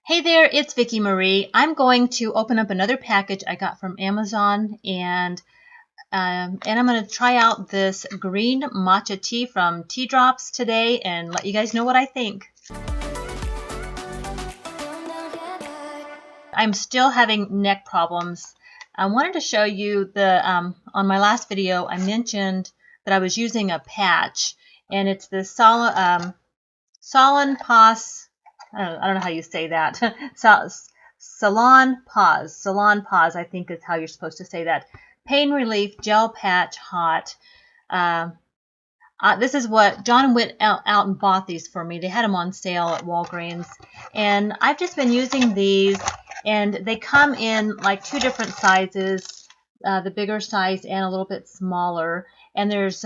Hey there, it's Vicky Marie. I'm going to open up another package I got from Amazon, and I'm going to try out this green matcha tea from Tea Drops today and let you guys know what I think. I'm still having neck problems. I wanted to show you on my last video I mentioned that I was using a patch, and it's the Salon Pause. I don't know how you say that. Salon Pause, I think is how you're supposed to say that. Pain Relief Gel Patch Hot. This is what John went out and bought these for me. They had them on sale at Walgreens, and I've just been using these, and they come in like two different sizes, the bigger size and a little bit smaller. And there's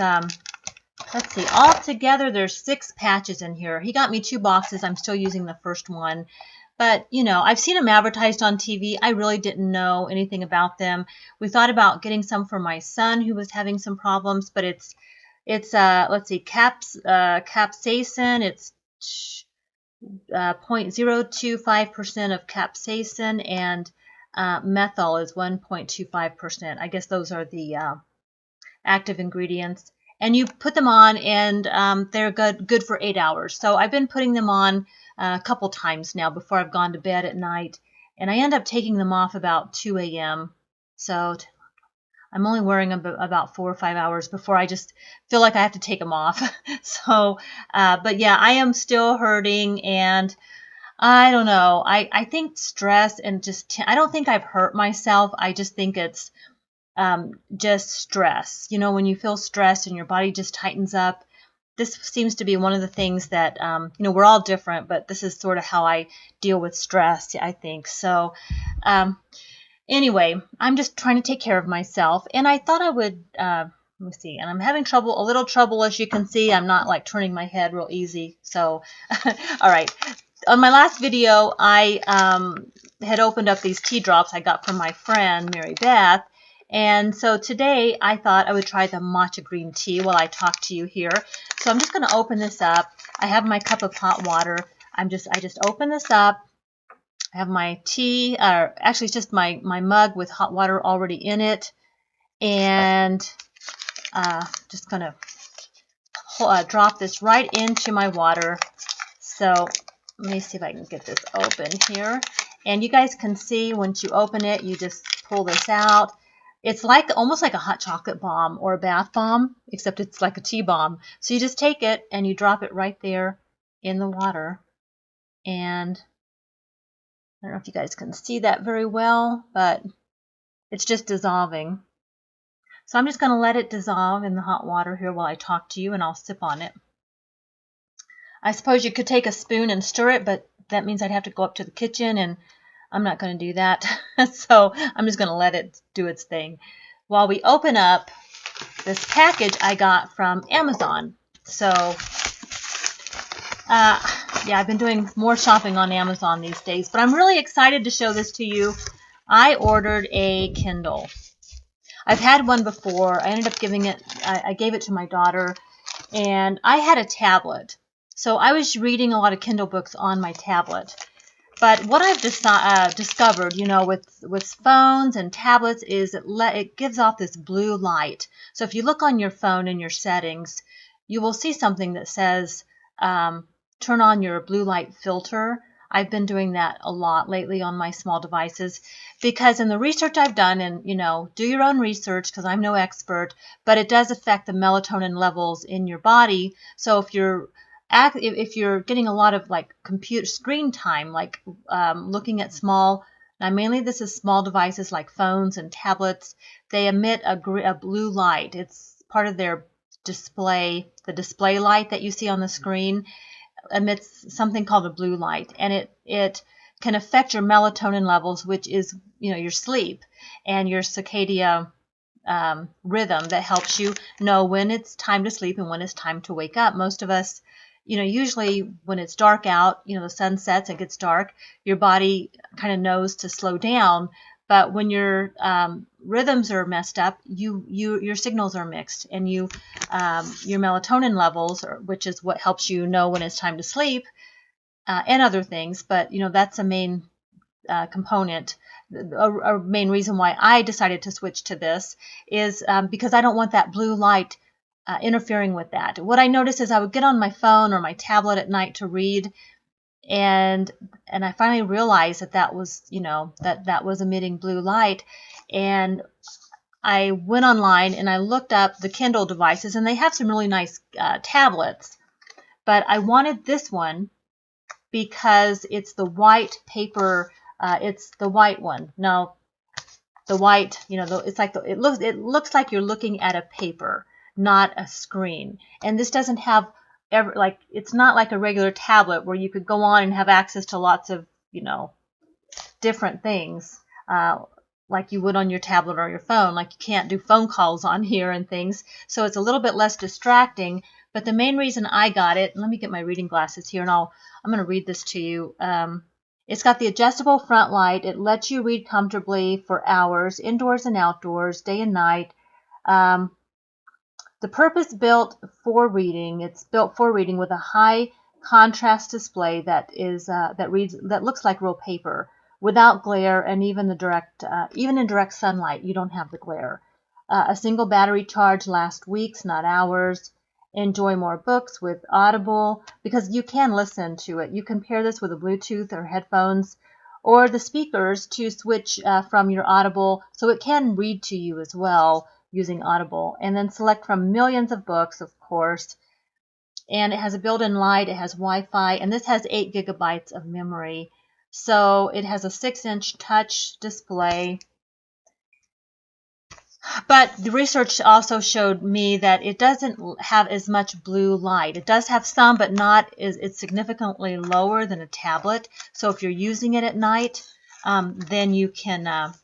let's see, all together there's 6 patches in here. He got me 2 boxes. I'm still using the first one. But, you know, I've seen them advertised on TV. I really didn't know anything about them. We thought about getting some for my son who was having some problems, but it's let's see, capsaicin. It's 0.025% of capsaicin, and methyl is 1.25%. I guess those are the active ingredients. And you put them on, and they're good for 8 hours. So I've been putting them on a couple times now before I've gone to bed at night, and I end up taking them off about 2 a.m. So I'm only wearing them about 4 or 5 hours before I just feel like I have to take them off. So, but yeah, I am still hurting, and I don't know. I think stress and I don't think I've hurt myself. I just think it's just stress. You know, when you feel stressed and your body just tightens up, this seems to be one of the things that, you know, we're all different, but this is sort of how I deal with stress, I think. So anyway, I'm just trying to take care of myself, and I thought I would, let me see, and I'm having a little trouble, as you can see. I'm not like turning my head real easy. So, all right. On my last video, I had opened up these tea drops I got from my friend, Mary Beth. And so today I thought I would try the matcha green tea while I talk to you here. So I'm just going to open this up. I have my cup of hot water. I just open this up. I have my tea, or actually it's just my mug with hot water already in it. And just going to drop this right into my water. So let me see if I can get this open here. And you guys can see once you open it, you just pull this out. It's like almost like a hot chocolate bomb or a bath bomb, except it's like a tea bomb. So you just take it and you drop it right there in the water. And I don't know if you guys can see that very well, but it's just dissolving. So I'm just going to let it dissolve in the hot water here while I talk to you, and I'll sip on it. I suppose you could take a spoon and stir it, but that means I'd have to go up to the kitchen, and I'm not going to do that. So I'm just going to let it do its thing while we open up this package I got from Amazon. So yeah, I've been doing more shopping on Amazon these days, but I'm really excited to show this to you. I ordered a Kindle. I've had one before. I ended up I gave it to my daughter, and I had a tablet. So I was reading a lot of Kindle books on my tablet. But what I've discovered, you know, with phones and tablets is it gives off this blue light. So if you look on your phone in your settings, you will see something that says turn on your blue light filter. I've been doing that a lot lately on my small devices, because in the research I've done, and you know, do your own research because I'm no expert, but it does affect the melatonin levels in your body. So if you're getting a lot of like computer screen time, like looking at now mainly this is small devices like phones and tablets, they emit a blue light. It's part of their display. The display light that you see on the screen emits something called a blue light, and it can affect your melatonin levels, which is, you know, your sleep and your circadian rhythm that helps you know when it's time to sleep and when it's time to wake up. Most of us, you know, usually when it's dark out, you know, the sun sets, it gets dark, your body kind of knows to slow down. But when your rhythms are messed up, your signals are mixed, and your melatonin levels, which is what helps you know when it's time to sleep, and other things, but that's a main component. A main reason why I decided to switch to this is because I don't want that blue light interfering with that. What I noticed is I would get on my phone or my tablet at night to read, and I finally realized that was that was emitting blue light, and I went online and I looked up the Kindle devices, and they have some really nice tablets, but I wanted this one because it's the white paper. It's the white one. No, the white. It's like it looks like you're looking at a paper, not a screen. And this doesn't have it's not like a regular tablet where you could go on and have access to lots of different things. Like you would on your tablet or your phone. Like you can't do phone calls on here and things. So it's a little bit less distracting. But the main reason I got it, let me get my reading glasses here, and I'm going to read this to you. It's got the adjustable front light. It lets you read comfortably for hours, indoors and outdoors, day and night. The purpose built for reading. It's built for reading with a high contrast display that looks like real paper, without glare, and even in direct sunlight, you don't have the glare. A single battery charge lasts weeks, not hours. Enjoy more books with Audible, because you can listen to it. You can pair this with a Bluetooth or headphones or the speakers to switch from your Audible, so it can read to you as well using Audible, and then select from millions of books, of course. And it has a built-in light, it has Wi-Fi, and this has 8 gigabytes of memory. So it has a 6-inch touch display. But the research also showed me that it doesn't have as much blue light. It does have some, but not. It's significantly lower than a tablet. So if you're using it at night, then you can.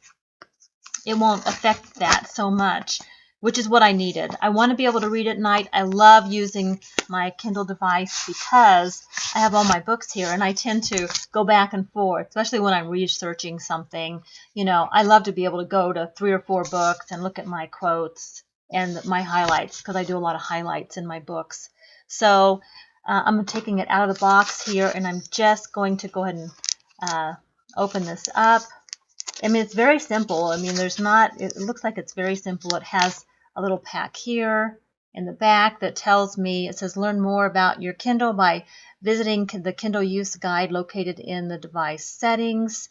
It won't affect that so much, which is what I needed. I want to be able to read at night. I love using my Kindle device because I have all my books here, and I tend to go back and forth, especially when I'm researching something. I love to be able to go to 3 or 4 books and look at my quotes and my highlights, because I do a lot of highlights in my books. So I'm taking it out of the box here, and I'm just going to go ahead and open this up. I mean, it's very simple. I mean, it looks like it's very simple. It has a little pack here in the back that tells me, it says learn more about your Kindle by visiting the Kindle use guide located in the device settings.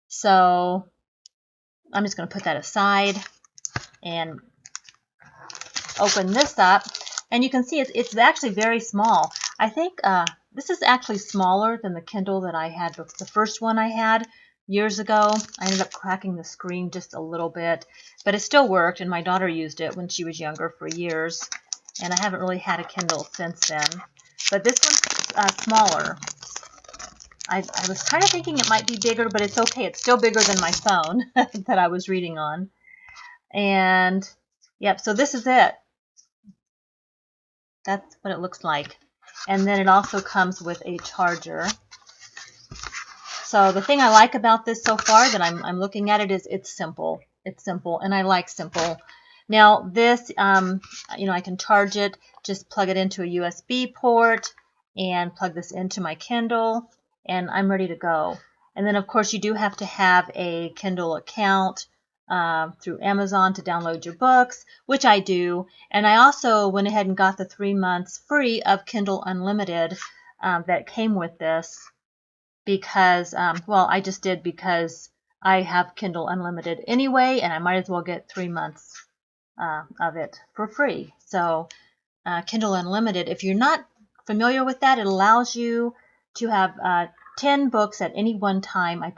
So I'm just going to put that aside and open this up. And you can see it's actually very small. I think this is actually smaller than the Kindle that I had, the first one I had years ago. I ended up cracking the screen just a little bit, but it still worked, and my daughter used it when she was younger for years, and I haven't really had a Kindle since then. But this one's smaller. I was kind of thinking it might be bigger, but it's okay. It's still bigger than my phone that I was reading on. And yep, so this is it. That's what it looks like. And then it also comes with a charger. So the thing I like about this so far that I'm looking at it is it's simple. It's simple, and I like simple. Now this, I can charge it, just plug it into a USB port and plug this into my Kindle, and I'm ready to go. And then, of course, you do have to have a Kindle account through Amazon to download your books, which I do. And I also went ahead and got the 3 months free of Kindle Unlimited that came with this. Because, I just did because I have Kindle Unlimited anyway, and I might as well get 3 months of it for free. So Kindle Unlimited, if you're not familiar with that, it allows you to have 10 books at any one time. I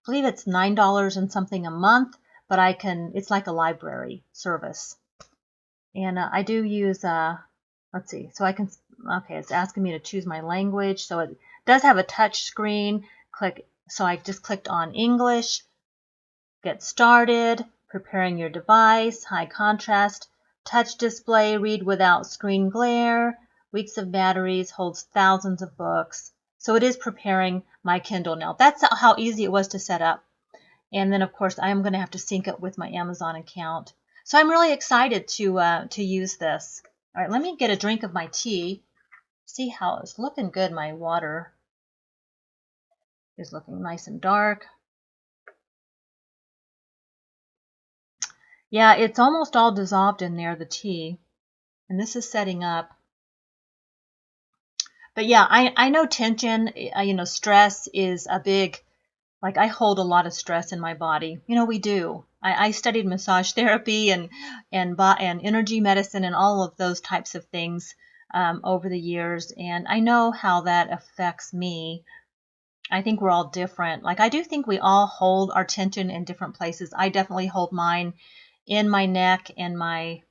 believe it's $9 and something a month, but it's like a library service. And I do use, let's see, so okay, it's asking me to choose my language, so it does have a touch screen. So I just clicked on English, get started, preparing your device, high contrast, touch display, read without screen glare, weeks of batteries, holds thousands of books. So it is preparing my Kindle now. That's how easy it was to set up. And then, of course, I am going to have to sync it with my Amazon account. So I'm really excited to use this. All right, let me get a drink of my tea. See how it's looking good, my water. is looking nice and dark. Yeah, it's almost all dissolved in there, the tea. And this is setting up. But yeah, I know tension, stress is a big, like I hold a lot of stress in my body. We do. I studied massage therapy and energy medicine and all of those types of things over the years, and I know how that affects me. I think we're all different. Like I do think we all hold our tension in different places. I definitely hold mine in my neck and my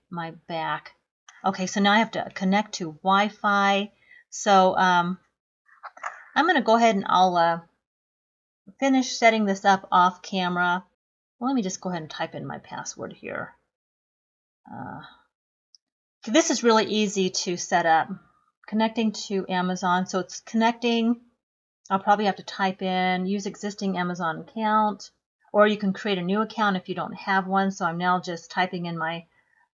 back. Okay, so now I have to connect to Wi-Fi. So I'm going to go ahead and I'll finish setting this up off camera. Well, let me just go ahead and type in my password here. This is really easy to set up. Connecting to Amazon. So it's connecting. I'll probably have to type in use existing Amazon account, or you can create a new account if you don't have one. So I'm now just typing in my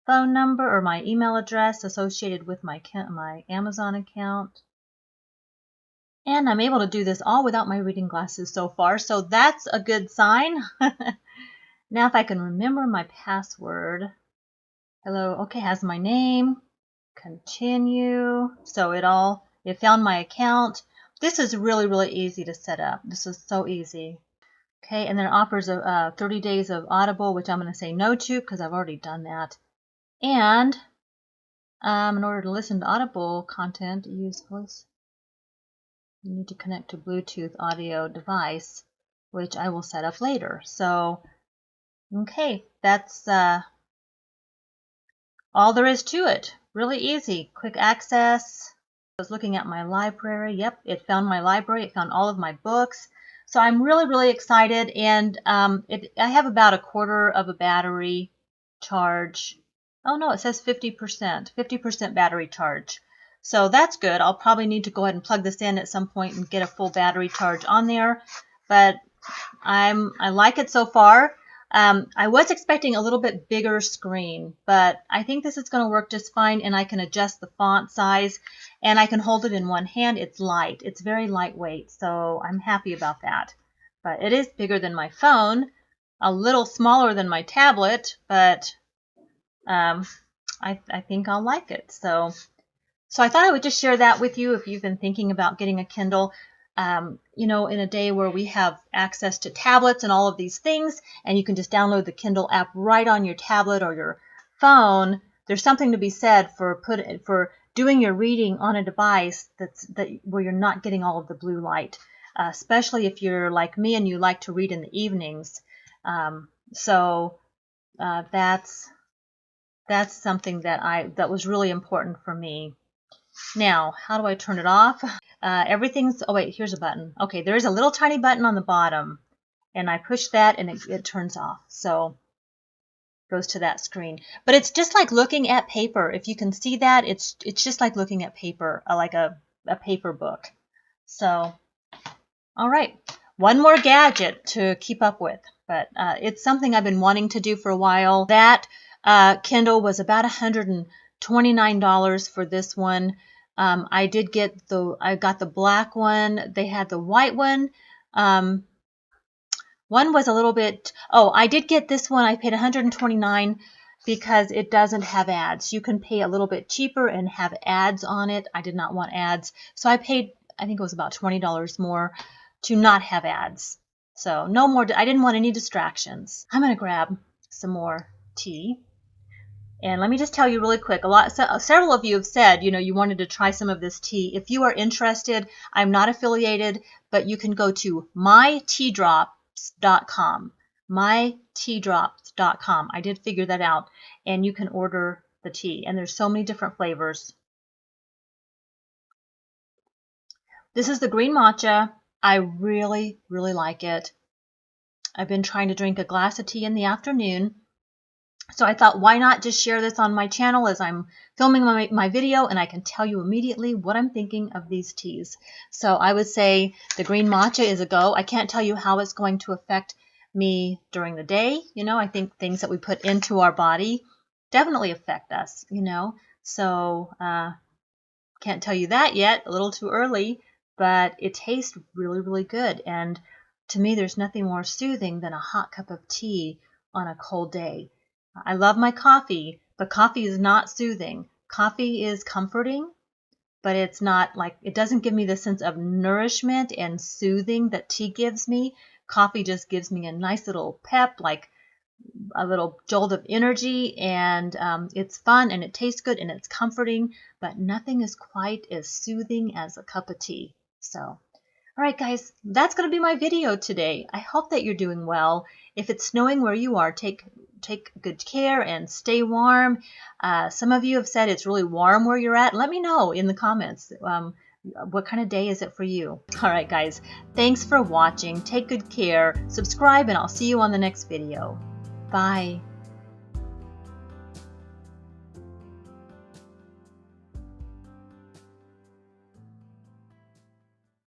phone number or my email address associated with my Amazon account. And I'm able to do this all without my reading glasses so far, so that's a good sign. Now if I can remember my password. Hello, okay, has my name. Continue. So it found my account. This is really, really easy to set up. This is so easy. Okay, and then it offers 30 days of Audible, which I'm going to say no to because I've already done that. And in order to listen to Audible content, use voice. You need to connect to Bluetooth audio device, which I will set up later. So, okay, that's all there is to it. Really easy, quick access. I was looking at my library. Yep, it found my library. It found all of my books. So I'm really, really excited. And I have about a quarter of a battery charge. Oh no, it says 50% battery charge. So that's good. I'll probably need to go ahead and plug this in at some point and get a full battery charge on there. But I like it so far. I was expecting a little bit bigger screen, but I think this is going to work just fine, and I can adjust the font size, and I can hold it in one hand. It's light. It's very lightweight, so I'm happy about that. But it is bigger than my phone, a little smaller than my tablet, but I think I'll like it. So I thought I would just share that with you if you've been thinking about getting a Kindle. In a day where we have access to tablets and all of these things, and you can just download the Kindle app right on your tablet or your phone, there's something to be said for doing your reading on a device where you're not getting all of the blue light, especially if you're like me and you like to read in the evenings. That's something that was really important for me. Now, how do I turn it off? Oh wait, here's a button. Okay, there is a little tiny button on the bottom, and I push that and it turns off. So it goes to that screen. But it's just like looking at paper. If you can see that, it's just like looking at paper, like a paper book. So, all right, one more gadget to keep up with, but it's something I've been wanting to do for a while. That Kindle was about $129 for this one. I got the black one. They had the white one. One was a little bit, I did get this one. I paid $129 because it doesn't have ads. You can pay a little bit cheaper and have ads on it. I did not want ads. So I paid, I think it was about $20 more to not have ads. So no more, I didn't want any distractions. I'm going to grab some more tea. And let me just tell you really quick, several of you have said, you wanted to try some of this tea. If you are interested, I'm not affiliated, but you can go to myteadrops.com, myteadrops.com. I did figure that out, and you can order the tea, and there's so many different flavors. This is the green matcha. I really, really like it. I've been trying to drink a glass of tea in the afternoon. So I thought, why not just share this on my channel as I'm filming my video, and I can tell you immediately what I'm thinking of these teas. So I would say the green matcha is a go. I can't tell you how it's going to affect me during the day. I think things that we put into our body definitely affect us, So can't tell you that yet, a little too early. but it tastes really, really good. And to me, there's nothing more soothing than a hot cup of tea on a cold day. I love my coffee, but coffee is not soothing. Coffee is comforting, but it's not like, it doesn't give me the sense of nourishment and soothing that tea gives me. Coffee just gives me a nice little pep, like a little jolt of energy, and it's fun and it tastes good and it's comforting, but nothing is quite as soothing as a cup of tea. So, all right, guys, that's going to be my video today. I hope that you're doing well. If it's snowing where you are, take good care and stay warm. Some of you have said it's really warm where you're at. Let me know in the comments. What kind of day is it for you? All right, guys, thanks for watching. Take good care. Subscribe, and I'll see you on the next video. Bye.